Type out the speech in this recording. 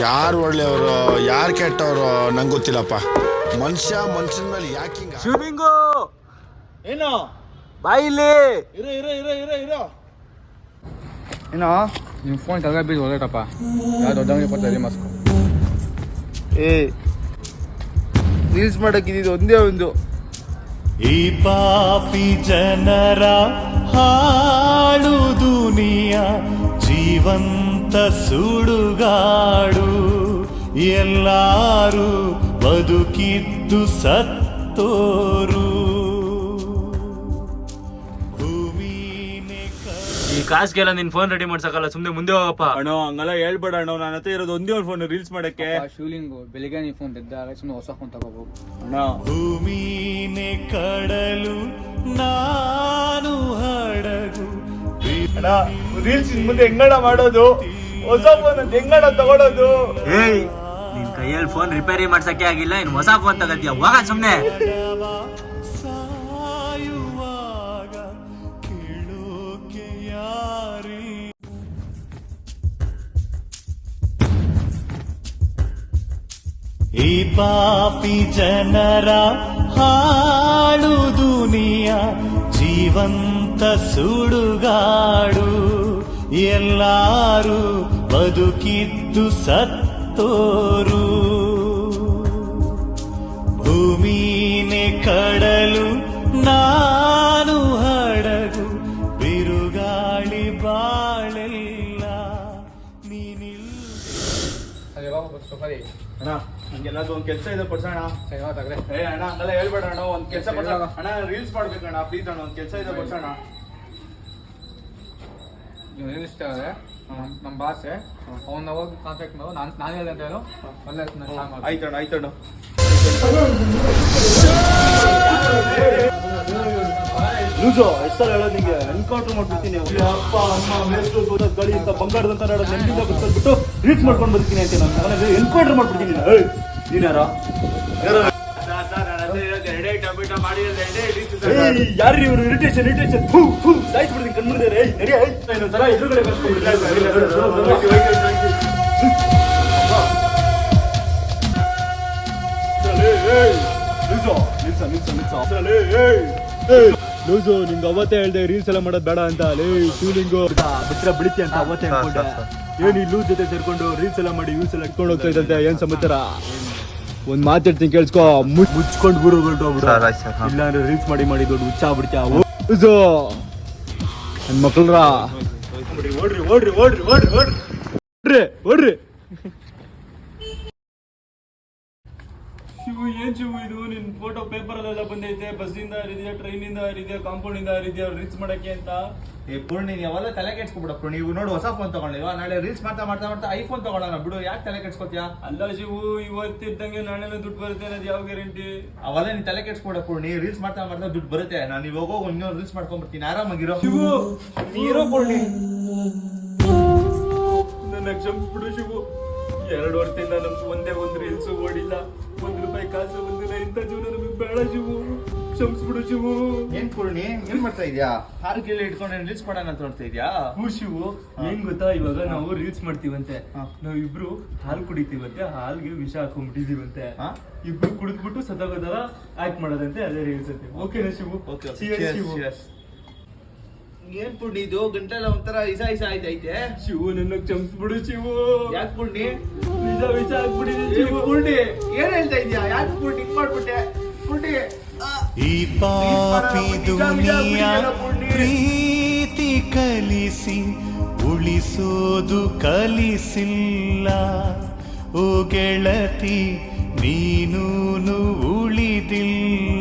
ಯಾರು ಒಳ್ಳೆಯವರು ಯಾರು ಕೆಟ್ಟವರು ನಂಗೆ ಗೊತ್ತಿಲ್ಲಪ್ಪ. ಮನುಷ್ಯನ ಮೇಲೆ ಯಾಕೆ ಹಿಂಗ? ಶಿವಲಿಂಗು ಏನೋ ಬಾಯಿಲಿ ಇರೋ ಇರೋ ಇರೋ ಇರೋ ಇರೋ ಏನೋ ನಿಮ್ಮ ಫೋನ್ ಕೆಳಗೆ ಬೀಜ ಹೊರಟಪ್ಪ. ಯಾವ ದೊಡ್ಡವನಿಗೆ ಕೊಡ್ತಾರೆ ಮಾಸ್ಕು. ರೀಲ್ಸ್ ಮಾಡಕ್ಕಿದ್ದು ಒಂದೇ ಒಂದು. ಈ ಪಾಪಿ ಜನರ ಹಾಳು ದುನಿಯ ಜೀವಂತ ಸುಡುಗಾಡು, ಎಲ್ಲಾರು ಬದುಕಿದ್ದು ಸತ್ತೋರು. ಈ ಕಾಸ್ಗೆಲ್ಲ ನಿನ್ ಫೋನ್ ರೆಡಿ ಮಾಡ್ಸಕಲ್ಲ, ಸುಮ್ನೆ ಮುಂದೆ ಹೋಗಪ್ಪ. ಅಣ್ಣ ಹಂಗೆಲ್ಲ ಹೇಳ್ಬೇಡ ಅಣ್ಣ, ನನ್ನ ಹತ್ರ ಇರೋದು ಒಂದೇ ಒಂದು ಫೋನ್ ರೀಲ್ಸ್ ಮಾಡಕ್ಕೆ. ಶಿವಲಿಂಗು ಬೆಳಿಗ್ಗೆ ನೀ ಫೋನ್ ತೆಗ್ದಾಗ ಸುಮ್ಮನೆ ಹೊಸ ಫೋನ್ ತಗೋಬಹುದು ಅಣ್ಣ. ಭೂಮಿನೇ ಕಡಲು ನಾನು ಹಡಗು. ಅಣ್ಣ ರೀಲ್ಸ್ ಮುಂದೆ ಹೆಂಗಣ ಮಾಡೋದು? ಹೊಸ ಫೋನ್ ಅಂತ ಹೆಂಗಣ ತಗೊಳೋದು? ಏಯ್, ನಿನ್ ಕೈಯಲ್ಲಿ ಫೋನ್ ರಿಪೇರಿ ಮಾಡ್ಸಕ್ಕೆ ಆಗಿಲ್ಲ, ಇನ್ ಹೊಸ ಫೋನ್ ತಗತ್ತೀಯ? ಹೋಗ ಸುಮ್ನೆ. ಸಾಯುವಾಗ ಕೇಳೋಕೆ ಯಾರಿ? ಈ ಪಾಪಿ ಜನರ ಹಾಳು ದುನಿಯ ಜೀವಂತ ಸುಡುಗಾಡು, ಎಲ್ಲಾರು ಬದುಕಿದ್ದು ಸತ್ತೋರು. ಭೂಮಿನೇ ಕಡಲು ನಾನು ಹಡಗು, ಬಿರುಗಾಳಿ ಬಾಳೆಲ್ಲ ನೀನಿಲ್ಲ. ಅಣ್ಣ ನಂಗೆಲ್ಲದು ಒಂದ್ ಕೆಲಸ ಇದೆ ಕೊಡ್ಸೋಣ. ಏ ಅಣ್ಣ ಹಂಗೆಲ್ಲ ಹೇಳ್ಬೇಡ ಅಣ್ಣ, ಒಂದ್ ಕೆಲಸ ಕೊಡ್ಸೋಣ ಅಣ್ಣ. ರೀಲ್ಸ್ ಮಾಡ್ಬೇಕಣ್ಣ, ಪ್ಲೀಸ್ ಅಣ್ಣ, ಒಂದ್ ಕೆಲಸ ಇದೆ ಕೊಡ್ಸೋಣ. ನೀವು ರೀಲ್ಸ್ ತಗೋದ್ರೆ ನಮ್ಮ ಬಾಸೆ ಅವ್ನ ಹೋಗಿ ಕಾಂಟ್ಯಾಕ್ಟ್ ಮಾಡೋ. ನಾನು ಹೇಳಿದೆ ಅಂತ ಹೇಳು. ಒಳ್ಳೆ ಆಯ್ತಣ್ಣ ಆಯ್ತಣ್ಣ. ಲೂಸು ಹೆಸರು ಹೇಳೋದು ನಿಂಗೆ ಎನ್ಕೌಂಟರ್ ಮಾಡ್ಬಿಡ್ತೀನಿ. ಅಪ್ಪ ಅಮ್ಮ ಮೇಸ್ಟ್ರು ಗಳಿ ಅಂತ ಬಂಗಾರದಂತ ನೋಡೋದು ನೆಮ್ಮದಿಯಿಂದ ಬಿಟ್ಬಿಟ್ಟು ರೀಲ್ಸ್ ಮಾಡ್ಕೊಂಡು ಬರ್ತೀನಿ ಅಂತ ನಾನು ಎನ್ಕೌಂಟರ್ ಮಾಡ್ಬಿಡ್ತೀನಿ. ನೀನಾರ ಯಾರು ಇವರು? ಇರಿಟೇಷನ್ ಇರಿಟೇಷನ್ ಸಾಯಿಸ್ಬಿಡ್ತೀನಿ ಕಣ್ಮುಂದೆ. ಇನ್ನೊಂದ್ಸಲ ಎದುರುಗಡೆ ಲೂಸು ನಿಂಗೆ ಅವತ್ತೇ ಹೇಳ್ದೆ ರೀಲ್ಸ್ ಎಲ್ಲ ಮಾಡೋದು ಬೇಡ ಅಂತ. ಲೇ ಶಿವಲಿಂಗು ಬಿಟ್ರೆ ಬಿಡುತ್ತೆ ಅಂತ ಅವತ್ತೇ ಹೇಳ್ಕೊಂಡೆ. ಏನ್ ಈ ಲೂಸ್ ಜೊತೆ ಸೇರ್ಕೊಂಡು ರೀಲ್ಸ್ ಎಲ್ಲ ಮಾಡಿ ಯೂಸ್ ಎಲ್ಲ ಇಟ್ಕೊಂಡು ಹೋಗ್ತಾ ಇದ್ದಂತೆ. ಏನ್ ಸಮಾಚಾರ? ಒಂದ್ ಮಾತಾಡ್ತೀನಿ ಕೇಳಿಸ್ಕೊ. ಮುಚ್ಕೊಂಡು ಬೂರು ಹೊರಟೋಗ್ಬಿಡು, ಇಲ್ಲ ಅಂದ್ರೆ ರೀಲ್ಸ್ ಮಾಡಿ ಮಾಡಿ ದೊಡ್ಡ ಹುಚ್ಚ ಬಿಡ್ತೀಯ. ಲೂಸು ನನ್ ಮಕ್ಳ್ರ ಓಡ್ರಿ ಓಡ್ರಿ ಓಡ್ರಿ ಓಡ್ರಿ ಓಡ್ರಿ ಓಡ್ರಿ ಓಡ್ರಿ. ಶಿವು ಏನ್ ಶಿವು ಇದು? ನಿನ್ ಫೋಟೋ ಪೇಪರ್ ಅಲ್ಲೆಲ್ಲ ಬಂದೈತೆ. ಬಸ್ಸಿಂದ ಹರಿದ್ಯಾ, ಟ್ರೈನಿಂದ ಹರಿದ್ಯಾ, ಕಾಂಪೌಂಡ್ ಇಂದ ಹರಿದ್ಯಾ ರೀಲ್ಸ್ ಮಾಡಕ್ಕೆ ಅಂತ. ಏ ಪೂರ್ಣಿ, ನೀವೆಲ್ಲ ತಲೆ ಕೆಡ್ಸ್ಕೊಬಿಡಪ್ಪ. ನೀವು ನೋಡು ಹೊಸ ಫೋನ್ ತಗೊಂಡಿವ, ನಾಳೆ ರೀಲ್ಸ್ ಮಾಡ್ತಾ ಮಾಡ್ತಾ ಮಾಡ್ತಾ ಐಫೋನ್ ತಗೊಳ್ಳೋಣ ಬಿಡು. ಯಾಕೆ ತಲೆ ಕೆಡ್ಸ್ಕೊತೀಯಾ? ಅಲ್ಲ ಶಿವು, ಇವತ್ತಿದ್ದಂಗೆ ನಾಳೆನೇ ದುಡ್ಡು ಬರುತ್ತೆ ಅನ್ನೋದು ಯಾವ ಗ್ಯಾರಂಟಿ? ಅವೆಲ್ಲ ನೀನ್ ತಲೆ ಕೆಡ್ಸ್ಕೊಡ ಪೂರ್ಣಿ. ರೀಲ್ಸ್ ಮಾಡ್ತಾ ಮಾಡ್ತಾ ದುಡ್ಡು ಬರುತ್ತೆ. ನಾನು ಇವಾಗ ಹೋಗಿ ಇನ್ನೊಂದು ರೀಲ್ಸ್ ಮಾಡ್ಕೊಂಡ್ಬಿಡ್ತೀನಿ, ಆರಾಮಾಗಿರೋ. ಶಿವು ನೀರೋ ಪೂರ್ಣಿ, ನನ್ನ ಕ್ಷಮಿಸ್ಬಿಡು ಶಿವು. 2 ವರ್ಷದಿಂದ ನಮ್ಗೆ ಒಂದೇ ಒಂದು ರೀಲ್ಸ್ ಓಡಿಲ್ಲ, ₹1 ಕಾಸು ಬಂದಿಲ್ಲ. ಇಂಥ ಜೀವನ ನಮಗೆ ಬೇಡ ಶಿವು, ಕ್ಷಮಿಸ್ಬಿಡು ಶಿವು. ಏನ್ ಪೂರ್ಣಿ ಏನ್ ಮಾಡ್ತಾ ಇದ್ಯಾ? ಹಾರು ಕೀಳಿ ಇಟ್ಕೊಂಡು ರೀಲ್ಸ್ ಮಾಡೋಣ ಅಂತ ನೋಡ್ತಾ ಇದ್ಯಾ? ಹೂ ಶಿವು, ಏನ್ ಗೊತ್ತಾ, ಇವಾಗ ನಾವು ರೀಲ್ಸ್ ಮಾಡ್ತೀವಂತೆ. ನಾವ್ ಇಬ್ರು ಹಾಲು ಕುಡಿತೀವಂತೆ, ಹಾಲ್ಗೆ ವಿಷ ಹಾಕೊಂಡ್ಬಿಟ್ಟಿದೀವಂತೆ. ಇಬ್ರು ಕುಡಿದ್ಬಿಟ್ಟು ಸತ್ತೋಗೋದರ ಆಕ್ಟ್ ಮಾಡೋದಂತೆ, ಅದೇ ರೀಲ್ಸ್ ಅಂತೆ. ಓಕೆನಾ ಶಿವು? ಶಿವು ಏನ್ ಪೂರ್ಣಿ ಇದು? ಗಂಟೆಲ್ಲ ಒಂಥರ ಇಸ ಆಯ್ತೈತೆ. ಶಿವು ನನ್ನ ಕ್ಷಮಿಸ್ಬಿಡು ಶಿವು. ಯಾಕೆ ಪೂರ್ಣಿ? ವಿಷ ಹಾಕ್ಬಿಟ್ಟಿದೆ ಶಿವು. ಪೂರ್ಣಿ ಏನ್ ಹೇಳ್ತಾ ಇದ್ಯಾ? ಯಾಕೆ ಪೂರ್ಣಿ ಹಿಂಗ್ ಮಾಡ್ಬಿಟ್ಟೆ? ಪೂರ್ಣಿ ಈ ಪಾಪಿ ದುನಿಯ ಪ್ರೀತಿ ಕಲಿಸಿ ಉಳಿಸೋದು ಕಲಿಸಿಲ್ಲ. ಓ ಗೆಳತಿ ನೀನೂನು ಉಳಿದಿಲ್ಲ.